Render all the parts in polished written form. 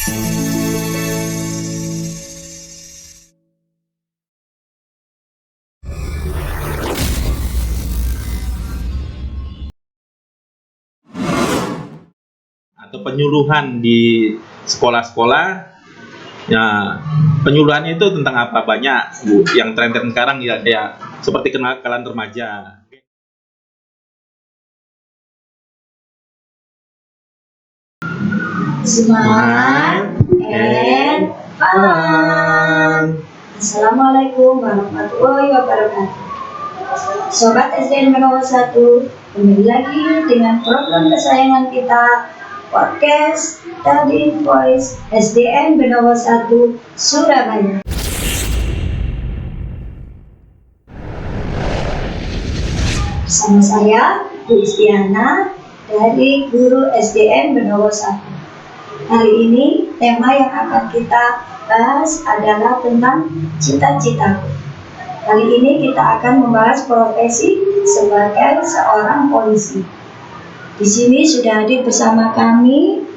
Atau penyuluhan di sekolah-sekolah, ya penyuluhannya itu tentang apa, banyak Bu, yang tren-tren sekarang ya kayak seperti kenakalan remaja. Smart and fun. Assalamualaikum warahmatullahi wabarakatuh. Sobat SDN Benowo 1, kembali lagi dengan program kesayangan kita, podcast Study Voice SDN Benowo 1 Surabaya. Bersama saya, Bu Istiana, dari Guru SDN Benowo 1. Kali ini tema yang akan kita bahas adalah tentang cita-cita. Kali ini kita akan membahas profesi sebagai seorang polisi. Di sini sudah hadir bersama kami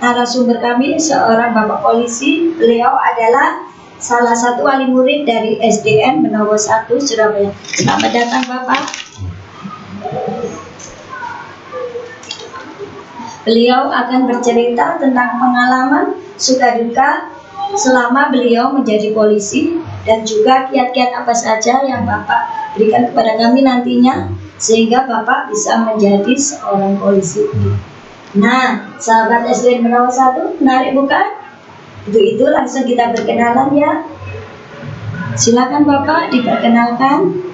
narasumber kami, seorang Bapak Polisi. Beliau adalah salah satu wali murid dari SDN Benowo 1 Surabaya. Selamat datang Bapak. Beliau akan bercerita tentang pengalaman suka duka selama beliau menjadi polisi, dan juga kiat-kiat apa saja yang Bapak berikan kepada kami nantinya sehingga Bapak bisa menjadi seorang polisi. Nah, sahabat SDN Benowo 1, menarik bukan? Itu langsung kita berkenalan ya. Silakan Bapak diperkenalkan.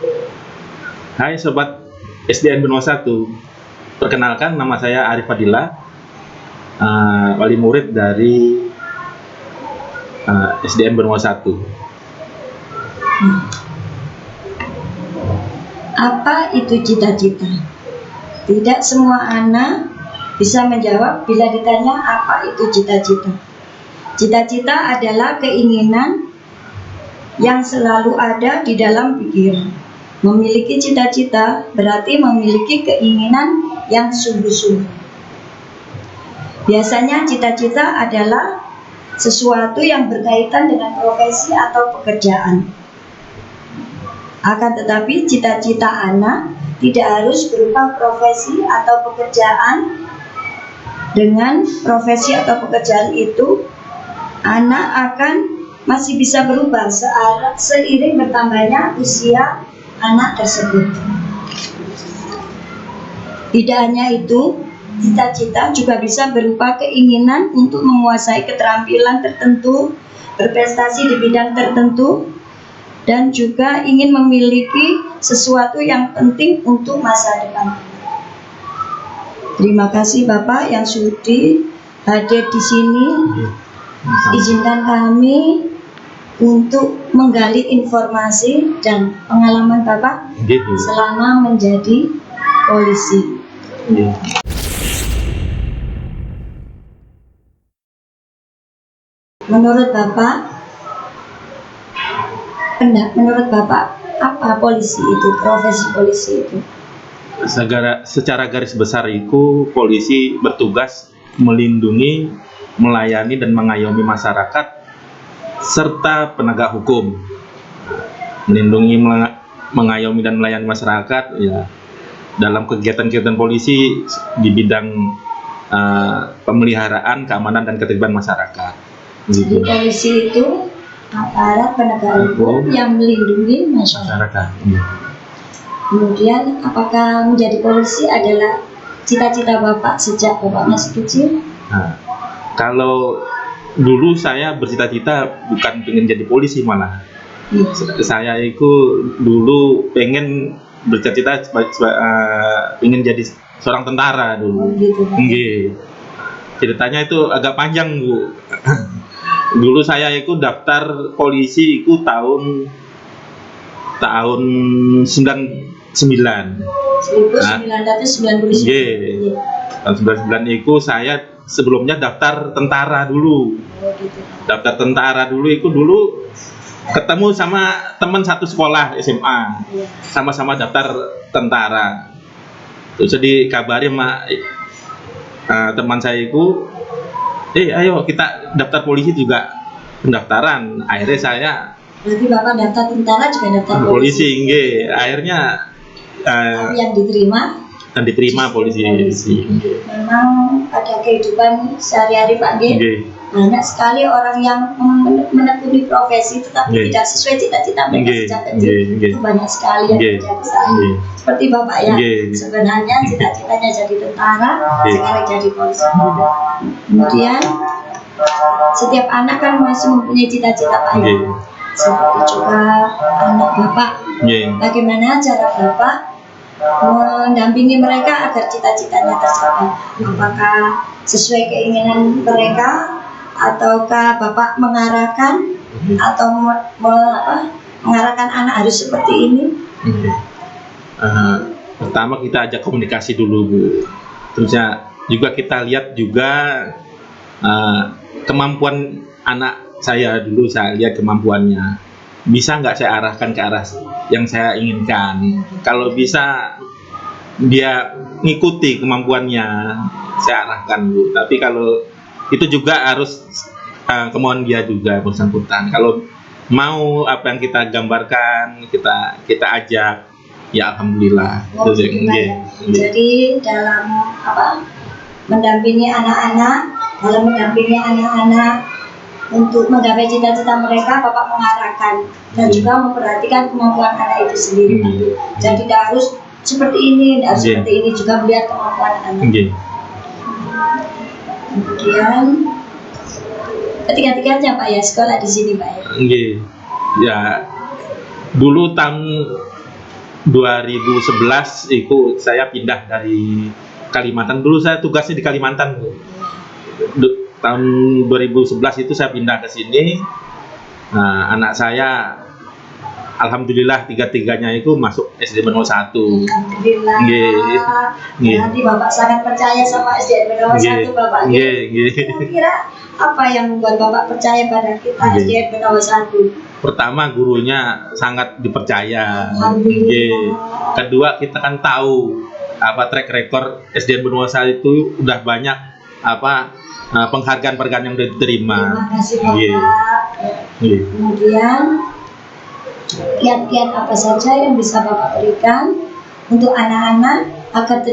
Hai Sobat SDN Benowo 1, perkenalkan nama saya Arif Fadilah, wali murid dari SDN Benowo 1. Apa itu cita-cita? Tidak semua anak bisa menjawab bila ditanya apa itu cita-cita. Cita-cita adalah keinginan yang selalu ada di dalam pikiran. Memiliki cita-cita berarti memiliki keinginan yang sungguh-sungguh. Biasanya cita-cita adalah sesuatu yang berkaitan dengan profesi atau pekerjaan. Akan tetapi cita-cita anak tidak harus berupa profesi atau pekerjaan. Dengan profesi atau pekerjaan itu, anak akan masih bisa berubah seiring bertambahnya usia anak tersebut. Tidak hanya itu, cita-cita juga bisa berupa keinginan untuk menguasai keterampilan tertentu, berprestasi di bidang tertentu, dan juga ingin memiliki sesuatu yang penting untuk masa depan. Terima kasih Bapak yang sudi hadir di sini. Izinkan kami untuk menggali informasi dan pengalaman Bapak selama menjadi polisi. Menurut Bapak, apa polisi itu, profesi polisi itu? Secara garis besar itu, polisi bertugas melindungi, melayani dan mengayomi masyarakat serta penegak hukum. Melindungi, mengayomi dan melayani masyarakat ya, dalam kegiatan-kegiatan polisi di bidang pemeliharaan, keamanan dan ketertiban masyarakat. Jadi polisi itu aparat penegak hukum yang melindungi masyarakat. Kemudian, apakah menjadi polisi adalah cita-cita Bapak sejak Bapak masih kecil? Nah, kalau dulu saya bercita-cita bukan pengen jadi polisi, malah saya itu dulu pengen bercita-cita ingin jadi seorang tentara dulu. Ceritanya itu agak panjang Bu. Dulu saya itu daftar polisi itu tahun 1999. Tahun 99 itu saya sebelumnya daftar tentara dulu. Daftar tentara dulu itu dulu ketemu sama teman satu sekolah SMA. Sama-sama daftar tentara. Terus dikabari sama teman saya itu ayo kita daftar polisi juga pendaftaran. Akhirnya saya Berarti Bapak daftar tentara juga daftar polisi, nggih. Akhirnya Tapi yang diterima polisi. Memang pada kehidupan sehari-hari Pak G, Nggih. banyak sekali orang yang menekuni profesi tetapi Nggih. tidak sesuai cita-cita mereka Nggih. sejak kecil. Nggih. Itu banyak sekali yang Nggih. terjadi saat ini. Nggih. Seperti Bapak ya, Nggih. sebenarnya cita-citanya jadi tentara, Nggih. sekarang jadi polisi. Kemudian setiap anak kan masih mempunyai cita-cita Pak ya. Nggih. Seperti juga anak Bapak. Nggih. Bagaimana cara Bapak mendampingi mereka agar cita-citanya tercapai? Apakah sesuai keinginan mereka, ataukah Bapak mengarahkan atau mengarahkan anak harus seperti ini? Pertama kita ajak komunikasi dulu, Bu. Terusnya juga kita lihat juga kemampuan anak saya dulu, saya lihat kemampuannya. Bisa nggak saya arahkan ke arah yang saya inginkan? Kalau bisa dia ngikuti kemampuannya, saya arahkan, Bu. Tapi kalau itu juga harus kemauan dia juga bersangkutan. Kalau mau apa yang kita gambarkan, kita ajak, ya alhamdulillah. Jadi dalam mendampingi anak-anak, untuk menggapai cita-cita mereka, Bapak mengarahkan dan juga memperhatikan kemampuan anak itu sendiri. Jadi tidak harus seperti ini, tidak harus seperti ini, juga melihat kemampuan anak. Kemudian ketiga-tiganya Pak ya, sekolah di sini Pak ya. Ya, dulu tahun 2011 itu saya pindah dari Kalimantan. Dulu saya tugasnya di Kalimantan, Bu. Tahun 2011 itu saya pindah ke sini. Nah, anak saya alhamdulillah tiga-tiganya itu masuk SD 01. Alhamdulillah. Nanti Bapak sangat percaya sama SD 01 Bapak. Kira-kira apa yang membuat Bapak percaya pada kita SD 01? Pertama, gurunya sangat dipercaya. Kedua, kita kan tahu track record SD 01 itu udah banyak penghargaan yang sudah diterima. Terima kasih Bapak. Kemudian kiat-kiat apa saja yang bisa Bapak berikan untuk anak-anak agar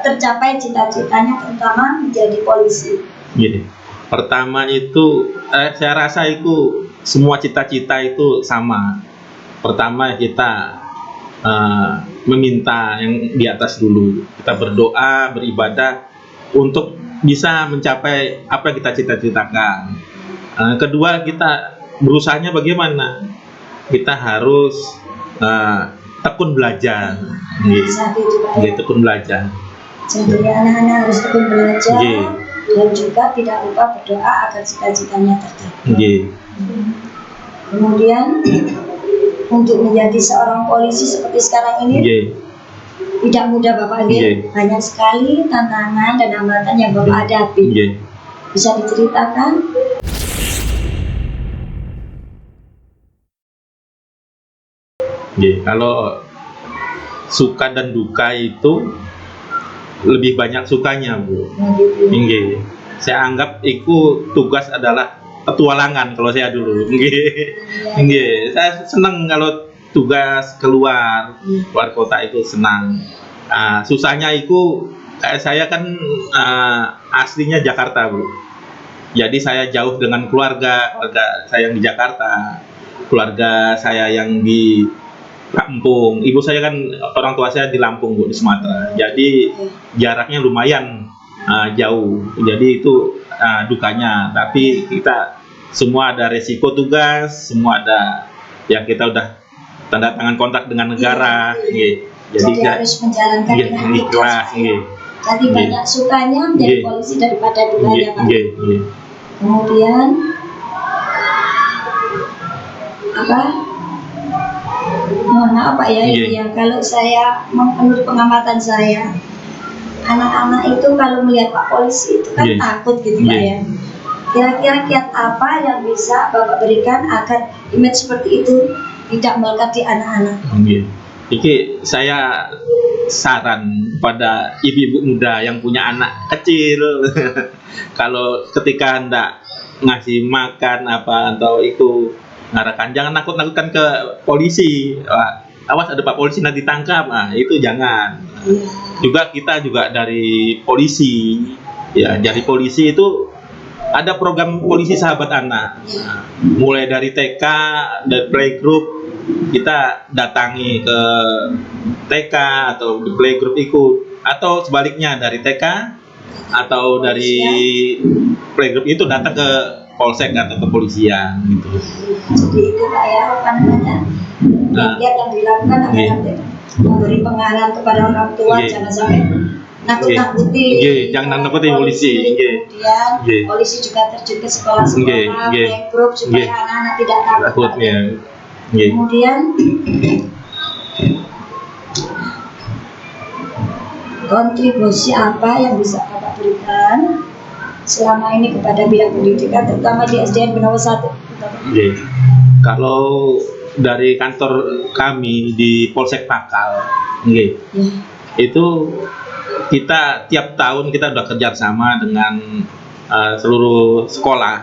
tercapai cita-citanya, terutama menjadi polisi? Pertama itu saya rasa itu semua cita-cita itu sama. Pertama kita meminta yang di atas dulu. Kita berdoa, beribadah untuk bisa mencapai apa yang kita cita-citakan. Kedua, kita berusahanya bagaimana? Kita harus tekun belajar. Tekun belajar. Jadi anak-anak harus tekun belajar dan juga tidak lupa berdoa agar cita-citanya tercapai. Kemudian untuk menjadi seorang polisi seperti sekarang ini tidak mudah Bapak, banyak sekali tantangan dan hambatan yang Bapak hadapi. Bisa diceritakan? Kalau suka dan duka itu lebih banyak sukanya, Bu. Saya anggap itu tugas adalah petualangan kalau saya dulu. Saya senang kalau tugas keluar kota itu senang. Susahnya itu saya kan aslinya Jakarta, Bu. Jadi saya jauh dengan keluarga saya yang di Jakarta, keluarga saya yang di kampung. Ibu saya kan orang tua saya di Lampung, Bu, di Sumatera. Jadi jaraknya lumayan jauh. Jadi itu dukanya. Tapi kita semua ada resiko tugas, semua ada ya kita udah tanda tangan kontrak dengan negara. Jadi harus menjalankan dengan ikhlas. Jadi banyak sukanya menjadi polisi daripada dukanya, Pak. Kemudian mohon maaf Pak ya, kalau saya menurut pengamatan saya, anak-anak itu kalau melihat Pak polisi itu kan takut gitu Pak ya. Kira-kira kiat apa yang bisa Bapak berikan agar image seperti itu tidak melekat di anak-anak? Jadi saya saran pada ibu-ibu muda yang punya anak kecil. Kalau ketika hendak ngasih makan apa atau itu ngarahkan, jangan nakut-nakutkan ke polisi. Wah, awas ada Pak Polisi nanti tangkap. Nah, itu jangan. Juga kita juga dari polisi, ya dari polisi itu ada program polisi sahabat anak. Nah, mulai dari TK, dari playgroup, kita datangi ke TK atau di playgroup ikut, atau sebaliknya dari TK atau dari playgroup itu datang ke polsek atau kepolisian gitu. Jadi itu Pak ya, apa namanya, yang dilakukan adalah memberi pengaruh kepada orang tua, jangan sampai nakut-nakuti. Jangan nakuti polisi. Kemudian polisi juga terjun ke sekolah-sekolah, playgroup supaya anak-anak tidak takut. Kemudian kontribusi apa yang bisa Bapak berikan selama ini kepada bidang pendidikan, terutama di SDN Benowo 1? Kalau dari kantor kami di Polsek Pakal, itu kita tiap tahun kita udah kerjasama dengan seluruh sekolah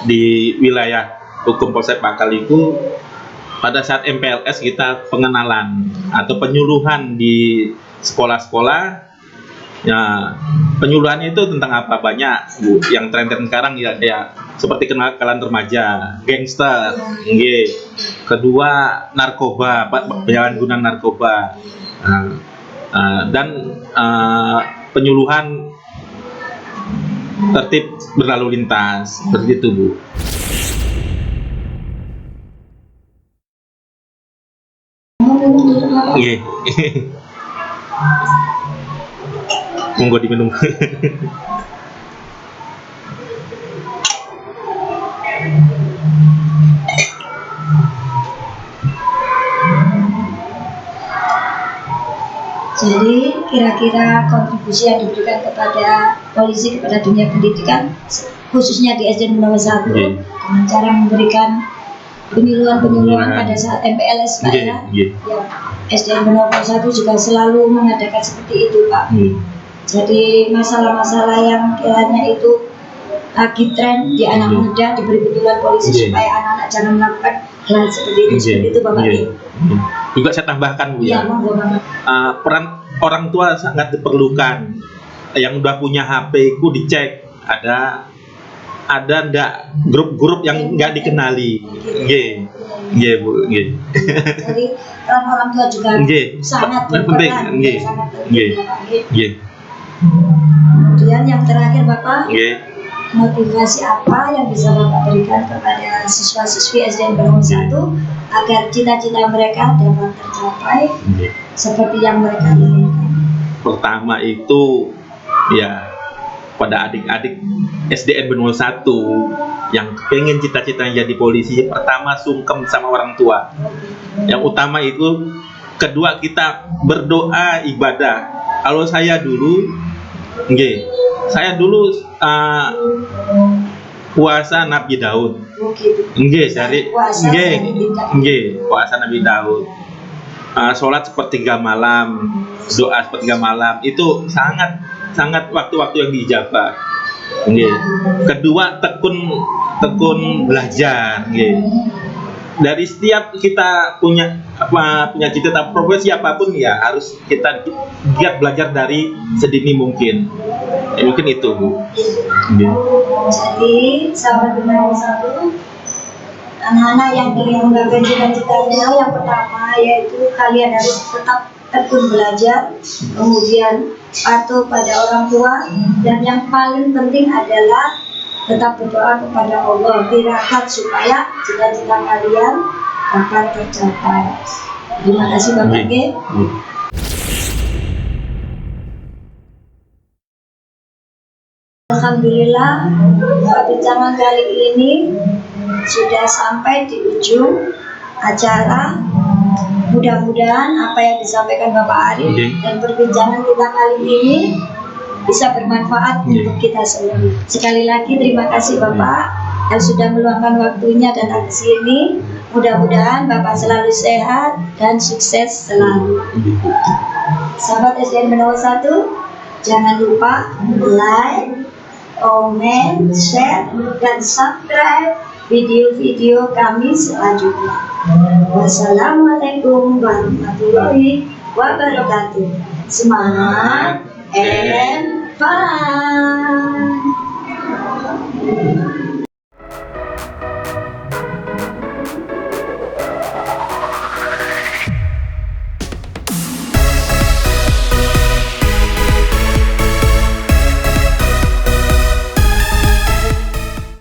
di wilayah hukum Polsek Pakal itu. Pada saat MPLS kita pengenalan atau penyuluhan di sekolah-sekolah. Ya, penyuluhannya itu tentang apa? Banyak, Bu. Yang tren-tren sekarang ya seperti kenakalan remaja, gangster, kedua narkoba, penyalahgunaan narkoba, dan penyuluhan tertib berlalu lintas, seperti itu, Bu. Monggo diminum. Jadi kira-kira kontribusi yang diberikan kepada polisi kepada dunia pendidikan khususnya di SDN Benowo 1 dengan cara memberikan penyuluhan pada saat MPLS Pak ya. SDN Benowo 1 juga selalu mengadakan seperti itu Pak. Jadi masalah-masalah yang kiranya itu lagi tren di anak muda diberi penyuluhan polisi supaya anak-anak jangan melakukan hal seperti itu. Seperti itu Bapak. Juga saya tambahkan Bu ya. Peran orang tua sangat diperlukan. Yang udah punya HP itu dicek ada enggak grup-grup yang enggak dikenali. Bu. Jadi peran orang tua juga sangat berperan. Kemudian yang terakhir Bapak, motivasi apa yang bisa Bapak berikan kepada siswa-siswi SDN Benowo 1 agar cita-cita mereka dapat tercapai seperti yang mereka inginkan? Pertama itu ya pada adik-adik SDN Benowo 1 yang pengen cita-citanya jadi polisi, pertama sungkem sama orang tua. Yang utama itu, kedua kita berdoa ibadah. Kalau saya dulu puasa Nabi Daud. Puasa Nabi Daud. Sholat sepertiga malam, doa sepertiga malam, itu sangat waktu-waktu yang diijabah. Kedua tekun belajar. Dari setiap kita punya cita-cita profesi apapun ya harus kita giat belajar dari sedini mungkin. Mungkin itu Bu. Jadi sahabat Benowo 1, anak-anak yang ingin menggapai cita-citanya, yang pertama yaitu kalian harus tetap tekun belajar, kemudian patuh pada orang tua, dan yang paling penting adalah tetap berdoa kepada Allah, tirakat supaya cita-cita kalian dapat tercapai. Terima kasih Bapak. Alhamdulillah, perbincangan kali ini sudah sampai di ujung acara. Mudah-mudahan apa yang disampaikan Bapak Arif dan perbincangan kita kali ini bisa bermanfaat untuk kita semua. Sekali lagi terima kasih Bapak. yang sudah meluangkan waktunya datang ke sini. Mudah-mudahan Bapak selalu sehat dan sukses selalu. Sahabat SDN Benowo 1, jangan lupa like, comment, share, dan subscribe video-video kami selanjutnya. Wassalamualaikum warahmatullahi wabarakatuh. Semangat and fun.